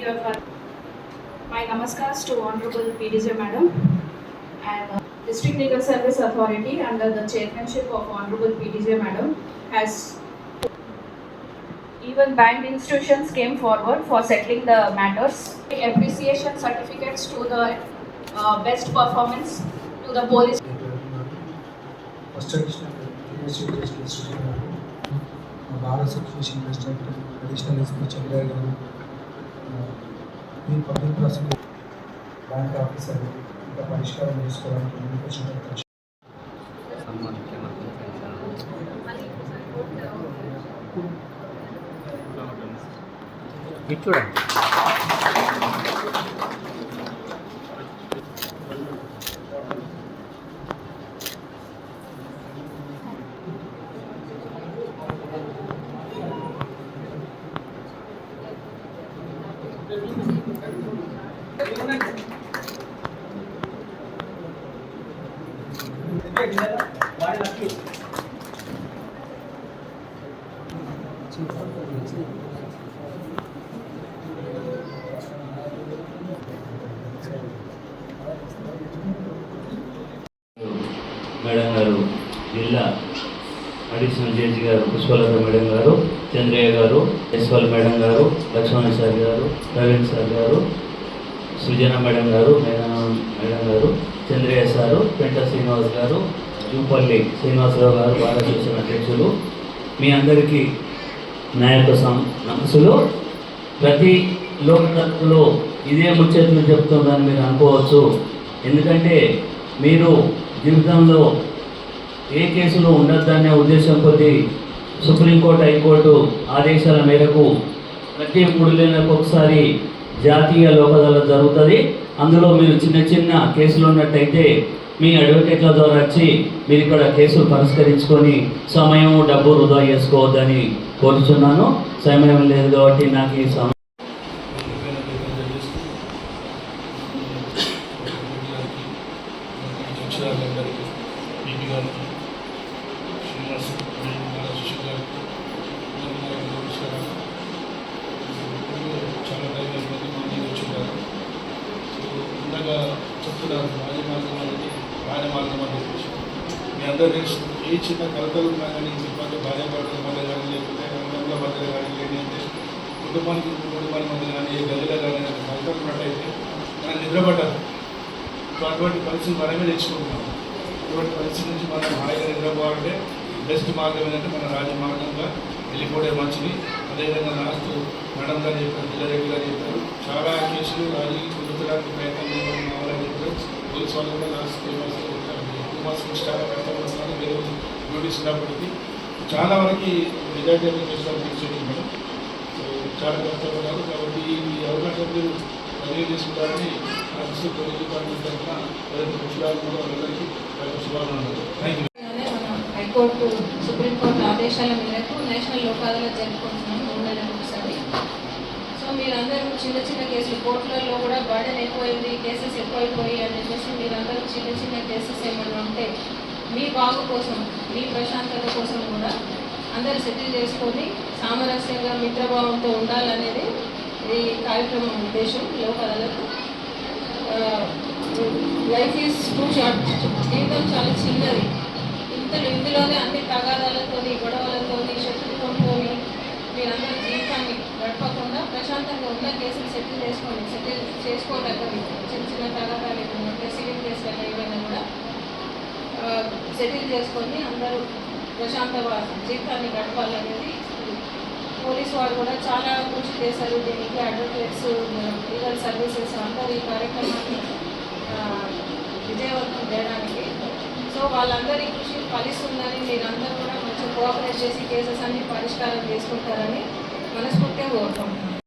your my namaskars to Honorable PDJ Madam and District Legal Service Authority under the chairmanship of Honorable PDJ Madam has even bank institutions came forward for settling the matters. Appreciation certificates to the best performance to the police. First additional Bharat Substation President, Additional SP Chandra Garu, the Public Prosecutor, Bank Officer, the Parishkar Municipal and Communication Authority. Madam గారు, జిల్లా additional judge గారు Pushpalatha madam గారు, చంద్రయ్య గారు, యశ్వల్ madam గారు, Laxman sir గారు, Praveen sir గారు, సృజన madam గారు, madam గారు, చంద్రయ్య సారు, పెంట శ్రీనివాస్ గారు, జూపల్లి శ్రీనివాసరావు గారు, భారత అసోసియేషన్ అధ్యక్షులు, మీ అందరికీ నా యొక్క నమస్సులు. ప్రతి లోక్తత్తులో ఇదే ముచ్చట్లు చెప్తుందని మీరు అనుకోవచ్చు. ఎందుకంటే మీరు జీవితంలో ఏ కేసులో ఉండొద్దనే ఉద్దేశం కొద్దీ సుప్రీంకోర్టు, హైకోర్టు ఆదేశాల మేరకు ప్రతి 3 నెలలకు ఒకసారి జాతీయ లోక్ అదాలత్ జరుగుతుంది. అందులో మీరు చిన్న చిన్న కేసులు ఉన్నట్టయితే మీ అడ్వకేట్ల ద్వారా వచ్చి మీరు ఇక్కడ కేసులు పరిష్కరించుకొని సమయం, డబ్బు వృధా చేసుకోవద్దని కోరుచున్నాను. సమయం లేదు కాబట్టి నాకు ఈ సమయం చెప్తున్నారు రాజమార్గం అనేది రాజమార్గం అని చెప్పేసి మీ అందరూ తెలుసు. ఏ చిన్న కలతలు ఉన్నా కానీ చెప్పండి, భార్యాభర్తల మధ్య కానీ, లేకపోతే రంగంలో మధ్య కానీ, లేదంటే కుటుంబానికి మధ్య కానీ, ఏ గదిలో కానీ కలతలు ఉన్నట్టయితే మనం నిద్రపడ్డారు. సో అటువంటి పరిస్థితి మనమే తెచ్చుకుంటున్నాం. ఇటువంటి పరిస్థితి నుంచి మనం హాయిగా నిద్రపోవాలంటే బెస్ట్ మార్గం ఏంటంటే మన రాజమార్గంగా వెళ్ళిపోవడం మంచిది. అదేవిధంగా లాస్ట్ మేడం గారు చెప్పారు, జిల్లారెడ్డి గారు చెప్పారు, చాలా కేసులు రాజీ కుదుర్చడానికి ప్రయత్నం కావాలని చెప్పారు. పోలీసు వాళ్ళు కూడా లాస్ట్ 2 months చాలా కష్టపడుతున్నారు. వేరే డ్యూటీస్ ఉన్నప్పటికీ చాలా వరకు మెజార్టీ చేస్తారు తీసుకెళ్ళి మేడం. సో చాలా కష్టపడ్డారు. కాబట్టి ఈ అవకాశం మీరు తీసుకుంటారని ఆ డిస్ట్రిక్ట్ పోలీస్ డిపార్ట్మెంట్ తరఫున విషయాలు కూడా అందరికీ శుభాకాంక్షలు. Thank you. హైకోర్టు, సుప్రీంకోర్టు ఆదేశాల మేరకు నేషనల్ లోక్ అదాలత్ జరుపుకుంటున్నాం 3 నెలలకు ఒకసారి. సో మీరందరూ చిన్న చిన్న కేసులు కోర్టులలో కూడా బర్డెన్ ఎక్కువైంది, కేసెస్ ఎక్కువైపోయి అని చెప్పేసి మీరందరూ చిన్న చిన్న కేసెస్ ఏమన్నా ఉంటే మీ బాగు కోసం, మీ ప్రశాంతత కోసం కూడా అందరూ సెటిల్ చేసుకొని సామరస్యంగా మిత్రభావంతో ఉండాలనేది ఈ కార్యక్రమం ఉద్దేశం. Lok Adalat life is two short, జీవితం చాలా చిన్నది. ఇందులోనే అన్ని తగాదాలతో, గొడవలతో, శత్రుత్వంతో మీరందరూ జీవితాన్ని గడపకుండా ప్రశాంతంగా ఉన్న కేసులు సెటిల్ చేసుకోదగ్గవి. చిన్న చిన్న తగాదాలు ఏమైనా సివిల్ కేసులు ఏమైనా కూడా సెటిల్ చేసుకొని అందరూ ప్రశాంత జీవితాన్ని గడపాలనేది. పోలీసు వారు కూడా చాలా కృషి చేశారు దీనికి. అడ్వకేట్స్, లీగల్ సర్వీసెస్ అందరూ ఈ కార్యక్రమాన్ని విజయవంతం చేయడానికి. సో వాళ్ళందరి కృషి ఫలిస్తుందని మీరందరూ కూడా మంచి కోఆపరేట్ చేసి కేసెస్ అన్ని పరిష్కారం చేసుకుంటారని మనస్ఫూర్తిగా కోరుకుంటున్నాను.